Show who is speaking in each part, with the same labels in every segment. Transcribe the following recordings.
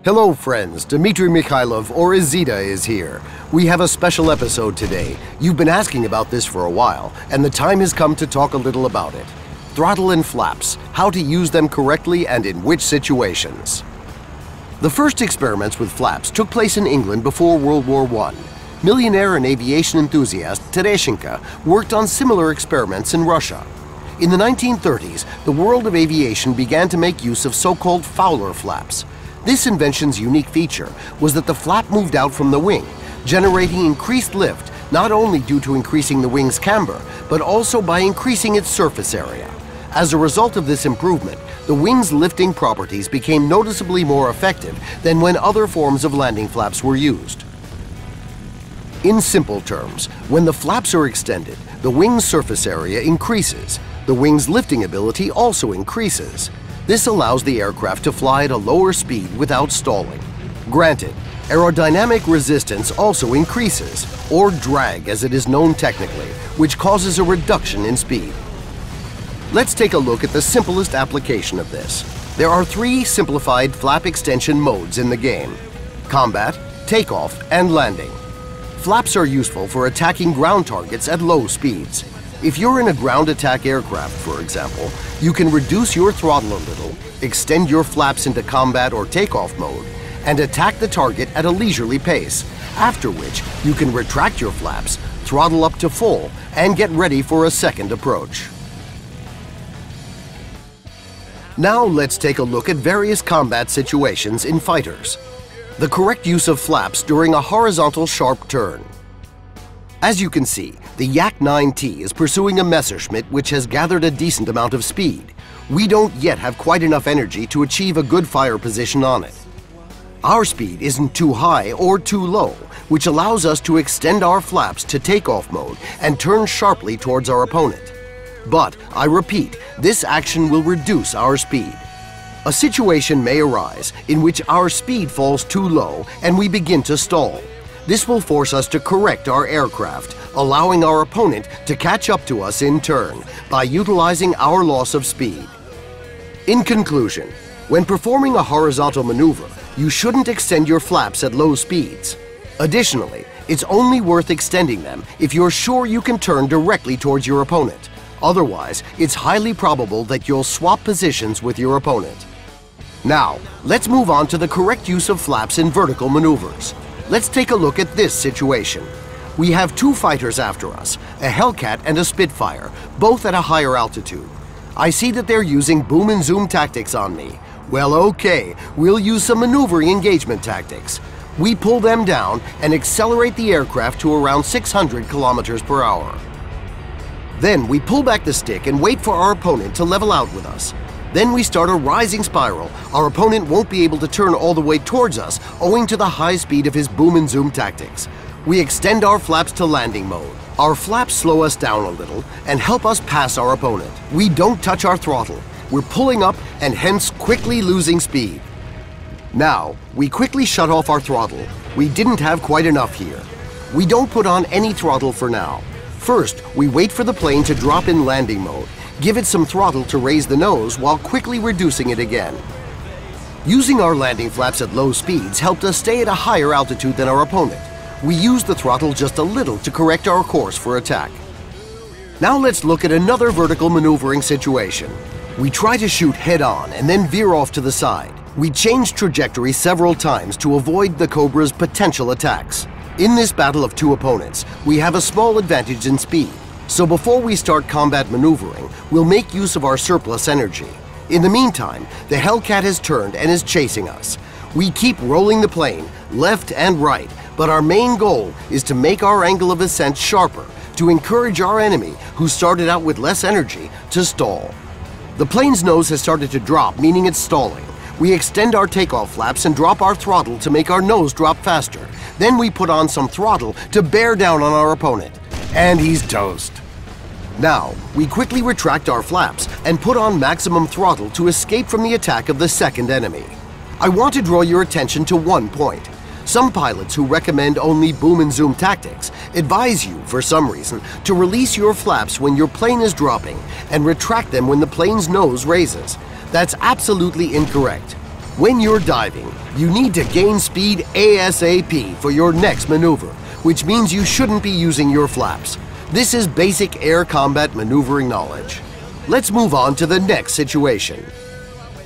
Speaker 1: Hello friends, Dmitry Mikhailov or Izida is here. We have a special episode today. You've been asking about this for a while, and the time has come to talk a little about it. Throttle and flaps, how to use them correctly and in which situations. The first experiments with flaps took place in England before World War I. Millionaire and aviation enthusiast Tereshchenko worked on similar experiments in Russia. In the 1930s, the world of aviation began to make use of so-called Fowler flaps. This invention's unique feature was that the flap moved out from the wing, generating increased lift not only due to increasing the wing's camber, but also by increasing its surface area. As a result of this improvement, the wing's lifting properties became noticeably more effective than when other forms of landing flaps were used. In simple terms, when the flaps are extended, the wing's surface area increases. The wing's lifting ability also increases. This allows the aircraft to fly at a lower speed without stalling. Granted, aerodynamic resistance also increases, or drag as it is known technically, which causes a reduction in speed. Let's take a look at the simplest application of this. There are three simplified flap extension modes in the game: combat, takeoff, and landing. Flaps are useful for attacking ground targets at low speeds. If you're in a ground attack aircraft, for example, you can reduce your throttle a little, extend your flaps into combat or takeoff mode, and attack the target at a leisurely pace, after which you can retract your flaps, throttle up to full, and get ready for a second approach. Now let's take a look at various combat situations in fighters. The correct use of flaps during a horizontal sharp turn. As you can see, the Yak 9T is pursuing a Messerschmitt which has gathered a decent amount of speed. We don't yet have quite enough energy to achieve a good fire position on it. Our speed isn't too high or too low, which allows us to extend our flaps to takeoff mode and turn sharply towards our opponent. But, I repeat, this action will reduce our speed. A situation may arise in which our speed falls too low and we begin to stall. This will force us to correct our aircraft, allowing our opponent to catch up to us in turn by utilizing our loss of speed. In conclusion, when performing a horizontal maneuver, you shouldn't extend your flaps at low speeds. Additionally, it's only worth extending them if you're sure you can turn directly towards your opponent. Otherwise, it's highly probable that you'll swap positions with your opponent. Now, let's move on to the correct use of flaps in vertical maneuvers. Let's take a look at this situation. We have two fighters after us, a Hellcat and a Spitfire, both at a higher altitude. I see that they're using boom and zoom tactics on me. Well, okay, we'll use some maneuvering engagement tactics. We pull them down and accelerate the aircraft to around 600 kilometers per hour. Then we pull back the stick and wait for our opponent to level out with us. Then we start a rising spiral. Our opponent won't be able to turn all the way towards us owing to the high speed of his boom and zoom tactics. We extend our flaps to landing mode. Our flaps slow us down a little and help us pass our opponent. We don't touch our throttle. We're pulling up and hence quickly losing speed. Now, we quickly shut off our throttle. We didn't have quite enough here. We don't put on any throttle for now. First, we wait for the plane to drop in landing mode. Give it some throttle to raise the nose while quickly reducing it again. Using our landing flaps at low speeds helped us stay at a higher altitude than our opponent. We used the throttle just a little to correct our course for attack. Now let's look at another vertical maneuvering situation. We try to shoot head-on and then veer off to the side. We change trajectory several times to avoid the Cobra's potential attacks. In this battle of two opponents, we have a small advantage in speed. So before we start combat maneuvering, we'll make use of our surplus energy. In the meantime, the Hellcat has turned and is chasing us. We keep rolling the plane, left and right, but our main goal is to make our angle of ascent sharper, to encourage our enemy, who started out with less energy, to stall. The plane's nose has started to drop, meaning it's stalling. We extend our takeoff flaps and drop our throttle to make our nose drop faster. Then we put on some throttle to bear down on our opponent. And he's toast. Now, we quickly retract our flaps and put on maximum throttle to escape from the attack of the second enemy. I want to draw your attention to one point. Some pilots who recommend only boom and zoom tactics advise you, for some reason, to release your flaps when your plane is dropping and retract them when the plane's nose raises. That's absolutely incorrect. When you're diving, you need to gain speed ASAP for your next maneuver, which means you shouldn't be using your flaps. This is basic air combat maneuvering knowledge. Let's move on to the next situation.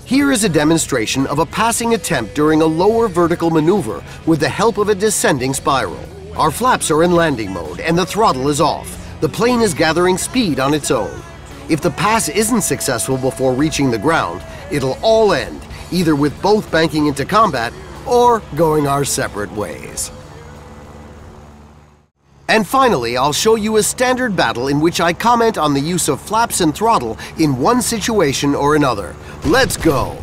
Speaker 1: Here is a demonstration of a passing attempt during a lower vertical maneuver with the help of a descending spiral. Our flaps are in landing mode and the throttle is off. The plane is gathering speed on its own. If the pass isn't successful before reaching the ground, it'll all end, either with both banking into combat or going our separate ways. And finally, I'll show you a standard battle in which I comment on the use of flaps and throttle in one situation or another. Let's go!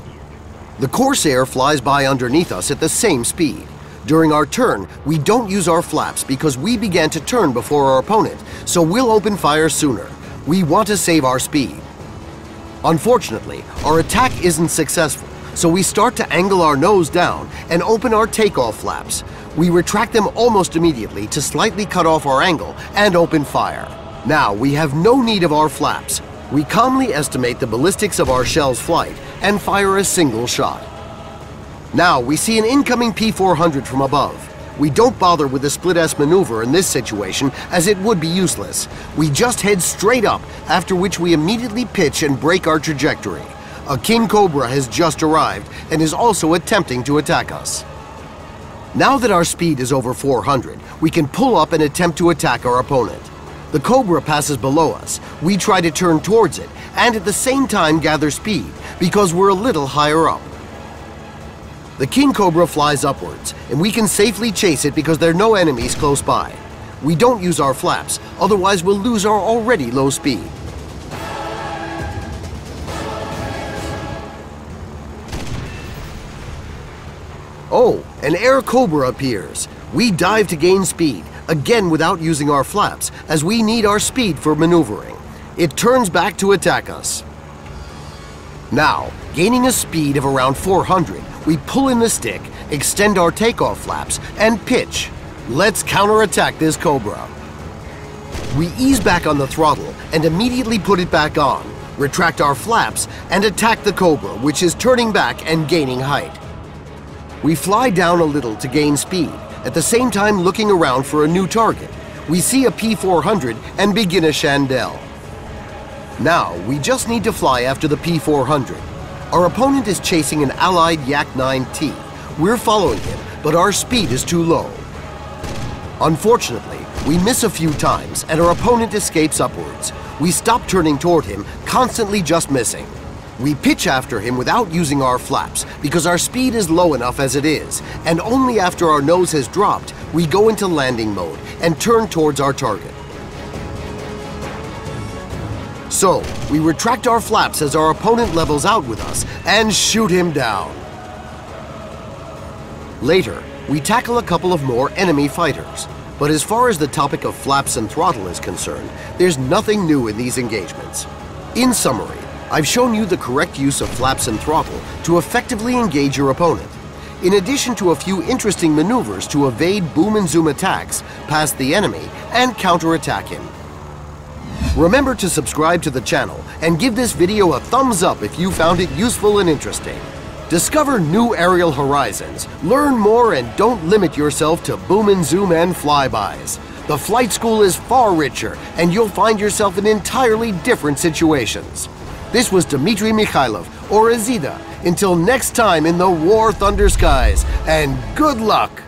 Speaker 1: The Corsair flies by underneath us at the same speed. During our turn, we don't use our flaps because we began to turn before our opponent, so we'll open fire sooner. We want to save our speed. Unfortunately, our attack isn't successful, so we start to angle our nose down and open our takeoff flaps. We retract them almost immediately to slightly cut off our angle and open fire. Now we have no need of our flaps. We calmly estimate the ballistics of our shell's flight and fire a single shot. Now we see an incoming P-400 from above. We don't bother with the split-S maneuver in this situation as it would be useless. We just head straight up, after which we immediately pitch and break our trajectory. A King Cobra has just arrived and is also attempting to attack us. Now that our speed is over 400, we can pull up and attempt to attack our opponent. The Cobra passes below us. We try to turn towards it and at the same time gather speed because we're a little higher up. The King Cobra flies upwards and we can safely chase it because there are no enemies close by. We don't use our flaps, otherwise we'll lose our already low speed. Oh, an Air Cobra appears. We dive to gain speed, again without using our flaps, as we need our speed for maneuvering. It turns back to attack us. Now, gaining a speed of around 400, we pull in the stick, extend our takeoff flaps, and pitch. Let's counterattack this Cobra. We ease back on the throttle and immediately put it back on, retract our flaps, and attack the Cobra, which is turning back and gaining height. We fly down a little to gain speed, at the same time looking around for a new target. We see a P-400 and begin a chandelle. Now, we just need to fly after the P-400. Our opponent is chasing an allied Yak-9T. We're following him, but our speed is too low. Unfortunately, we miss a few times and our opponent escapes upwards. We stop turning toward him, constantly just missing. We pitch after him without using our flaps because our speed is low enough as it is, and only after our nose has dropped, we go into landing mode and turn towards our target. So, we retract our flaps as our opponent levels out with us and shoot him down. Later, we tackle a couple of more enemy fighters. But as far as the topic of flaps and throttle is concerned, there's nothing new in these engagements. In summary, I've shown you the correct use of flaps and throttle to effectively engage your opponent, in addition to a few interesting maneuvers to evade boom and zoom attacks past the enemy and counterattack him. Remember to subscribe to the channel and give this video a thumbs up if you found it useful and interesting. Discover new aerial horizons, learn more, and don't limit yourself to boom and zoom and flybys. The flight school is far richer and you'll find yourself in entirely different situations. This was Dmitry Mikhailov, or Azida. Until next time in the War Thunder Skies, and good luck!